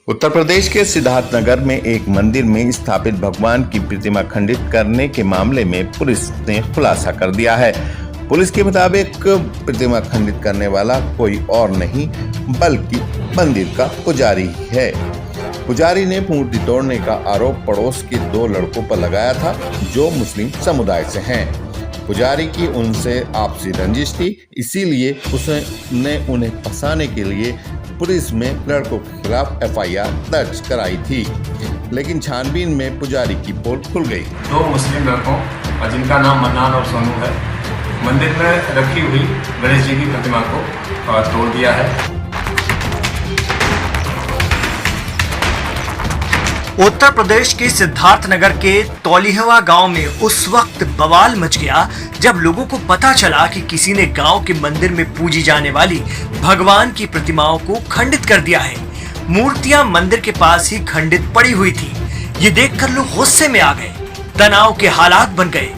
उत्तर प्रदेश के सिद्धार्थनगर में एक मंदिर में स्थापित भगवान की प्रतिमा खंडित करने के मामले में पुलिस ने खुलासा कर दिया है। पुलिस के मुताबिक प्रतिमा खंडित करने वाला कोई और नहीं बल्कि मंदिर का पुजारी ही है। पुजारी ने मूर्ति तोड़ने का आरोप पड़ोस के 2 लड़कों पर लगाया था जो मुस्लिम समुदाय से हैं। पुजारी की उनसे आपसी रंजिश थी, इसीलिए उसने उन्हें फंसाने के लिए पुलिस में लड़कों के खिलाफ एफआईआर दर्ज कराई थी, लेकिन छानबीन में पुजारी की पोल खुल गई। 2 मुस्लिम लड़कों जिनका नाम मन्नान और सोनू है, मंदिर में रखी हुई गणेश जी की प्रतिमा को तोड़ दिया है। उत्तर प्रदेश के सिद्धार्थनगर के तौलिहवा गांव में उस वक्त बवाल मच गया जब लोगों को पता चला कि किसी ने गांव के मंदिर में पूजी जाने वाली भगवान की प्रतिमाओं को खंडित कर दिया है। मूर्तियां मंदिर के पास ही खंडित पड़ी हुई थी। ये देखकर लोग गुस्से में आ गए, तनाव के हालात बन गए।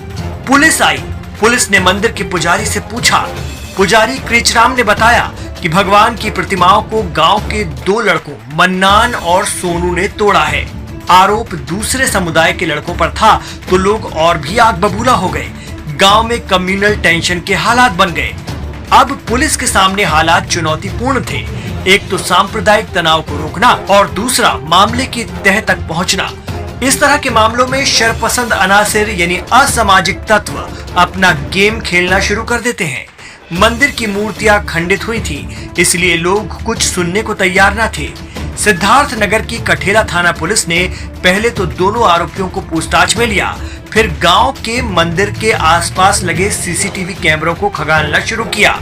पुलिस आई। पुलिस ने मंदिर के पुजारी से पूछा। पुजारी कृचराम ने बताया कि भगवान की प्रतिमाओं को गांव के 2 लड़कों मन्नान और सोनू ने तोड़ा है। आरोप दूसरे समुदाय के लड़कों पर था तो लोग और भी आग बबूला हो गए। गांव में कम्युनल टेंशन के हालात बन गए। अब पुलिस के सामने हालात चुनौतीपूर्ण थे। एक तो सांप्रदायिक तनाव को रोकना और दूसरा मामले की तह तक पहुंचना। इस तरह के मामलों में शरपसंद अनासिर यानी असामाजिक तत्व अपना गेम खेलना शुरू कर देते हैं। मंदिर की मूर्तियां खंडित हुई थी, इसलिए लोग कुछ सुनने को तैयार न थे। सिद्धार्थनगर की कठेला थाना पुलिस ने पहले तो दोनों आरोपियों को पूछताछ में लिया, फिर गांव के मंदिर के आसपास लगे सीसीटीवी कैमरों को खंगालना शुरू किया।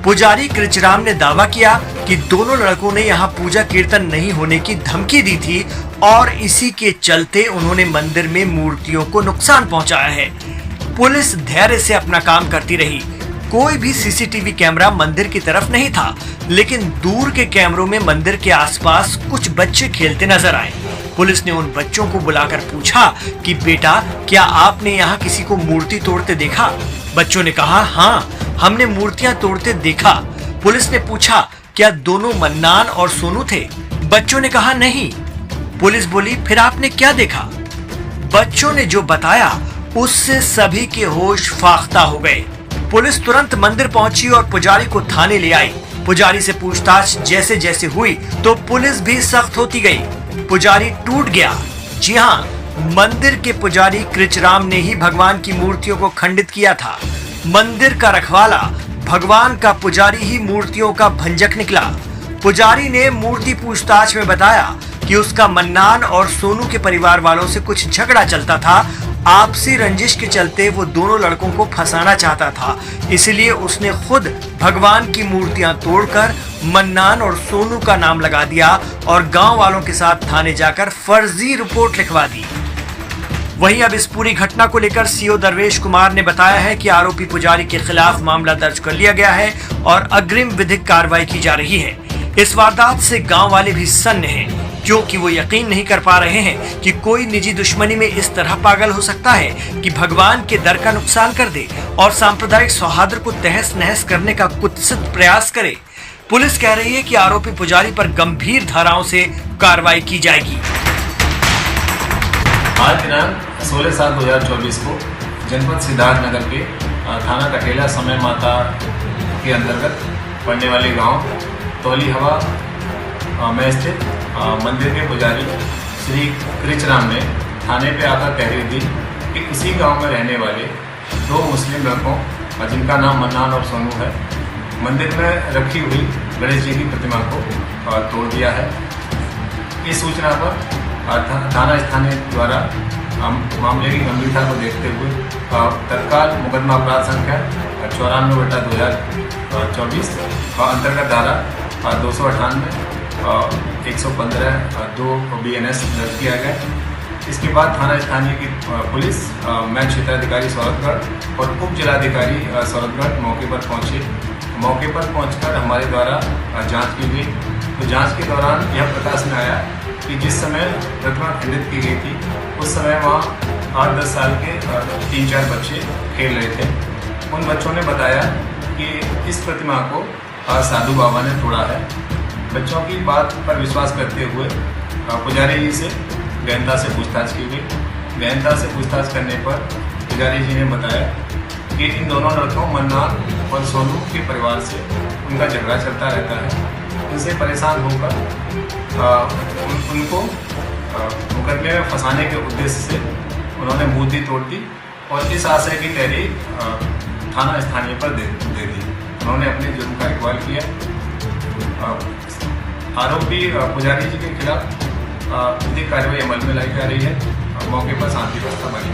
पुजारी कृचराम ने दावा किया कि दोनों लड़कों ने यहां पूजा कीर्तन नहीं होने की धमकी दी थी और इसी के चलते उन्होंने मंदिर में मूर्तियों को नुकसान पहुंचाया है। पुलिस धैर्य से अपना काम करती रही। कोई भी सीसीटीवी कैमरा मंदिर की तरफ नहीं था, लेकिन दूर के कैमरों में मंदिर के आसपास कुछ बच्चे खेलते नजर आए। पुलिस ने उन बच्चों को बुलाकर पूछा कि बेटा, क्या आपने यहाँ किसी को मूर्ति तोड़ते देखा? बच्चों ने कहा, हाँ, हमने मूर्तियां तोड़ते देखा। पुलिस ने पूछा, क्या दोनों मन्नान और सोनू थे? बच्चों ने कहा, नहीं। पुलिस बोली, फिर आपने क्या देखा? बच्चों ने जो बताया उससे सभी के होश फाख्ता हो गए। पुलिस तुरंत मंदिर पहुंची और पुजारी को थाने ले आई। पुजारी से पूछताछ जैसे जैसे हुई तो पुलिस भी सख्त होती गई। पुजारी टूट गया। जी हाँ, मंदिर के पुजारी कृचराम ने ही भगवान की मूर्तियों को खंडित किया था। मंदिर का रखवाला भगवान का पुजारी ही मूर्तियों का भंजक निकला। पुजारी ने मूर्ति पूछताछ में बताया कि उसका मन्नान और सोनू के परिवार वालों से कुछ झगड़ा चलता था। आपसी रंजिश के चलते वो दोनों लड़कों को फंसाना चाहता था, इसलिए उसने खुद भगवान की मूर्तियां तोड़कर मन्नान और सोनू का नाम लगा दिया और गांव वालों के साथ थाने जाकर फर्जी रिपोर्ट लिखवा दी। वहीं अब इस पूरी घटना को लेकर सीओ दरवेश कुमार ने बताया है कि आरोपी पुजारी के खिलाफ मामला दर्ज कर लिया गया है और अग्रिम विधिक कार्रवाई की जा रही है। इस वारदात से गांव वाले भी सन्न हैं, क्योंकि वो यकीन नहीं कर पा रहे हैं कि कोई निजी दुश्मनी में इस तरह पागल हो सकता है कि भगवान के दर का नुकसान कर दे और सांप्रदायिक सौहार्द को तहस नहस करने का कुत्सित प्रयास करे। पुलिस कह रही है कि आरोपी पुजारी पर गंभीर धाराओं से कार्रवाई की जाएगी। आज दिनांक 16/7/2024 को जनपद सिद्धार्थनगर के थाना कठेला समय माता के अंतर्गत पड़ने वाले गांव तौलिहवा में स्थित मंदिर के पुजारी श्री कृचराम ने थाने पे आकर कह रही थी कि इसी गांव में रहने वाले 2 मुस्लिम लड़कों जिनका नाम मन्नान और सोनू है, मंदिर में रखी हुई गणेश जी की प्रतिमा को तोड़ दिया है। इस सूचना पर थाना स्थानीय द्वारा मामले की गंभीरता को देखते हुए तत्काल मुकदमा अपराध संख्या 94/2024 अंतर्गत धारा 298 115 2 BNS दर्ज किया गया। इसके बाद थाना स्थानीय की पुलिस, मैं क्षेत्राधिकारी सौरभगढ़ और उप जिलाधिकारी सौरभगढ़ मौके पर पहुंचे। मौके पर पहुंचकर हमारे द्वारा जांच की गई। तो जांच के दौरान यह प्रकाश में आया कि जिस समय प्रतिमा खंडित की गई थी उस समय वहाँ 8-10 साल के 3-4 बच्चे खेल रहे थे। उन बच्चों ने बताया कि इस प्रतिमा को साधु बाबा ने तोड़ा है बच्चों की बात पर विश्वास करते हुए पुजारी जी से गहनता से पूछताछ की गई। गहनता से पूछताछ करने पर पुजारी जी ने बताया कि इन दोनों लड़कों मन्ना और सोनू के परिवार से उनका झगड़ा चलता रहता है। इनसे परेशान होकर उनको मुकदमे में फंसाने के उद्देश्य से उन्होंने मूर्ति तोड़ दी और इस आशय की तहरीर थाना स्थानीय पर दे दी। उन्होंने अपने जुर्म का इकबाल किया। आरोपी पुजारी जी के खिलाफ विधिक कार्रवाई अमल में लाई जा रही है। मौके पर शांति व्यवस्था बनी।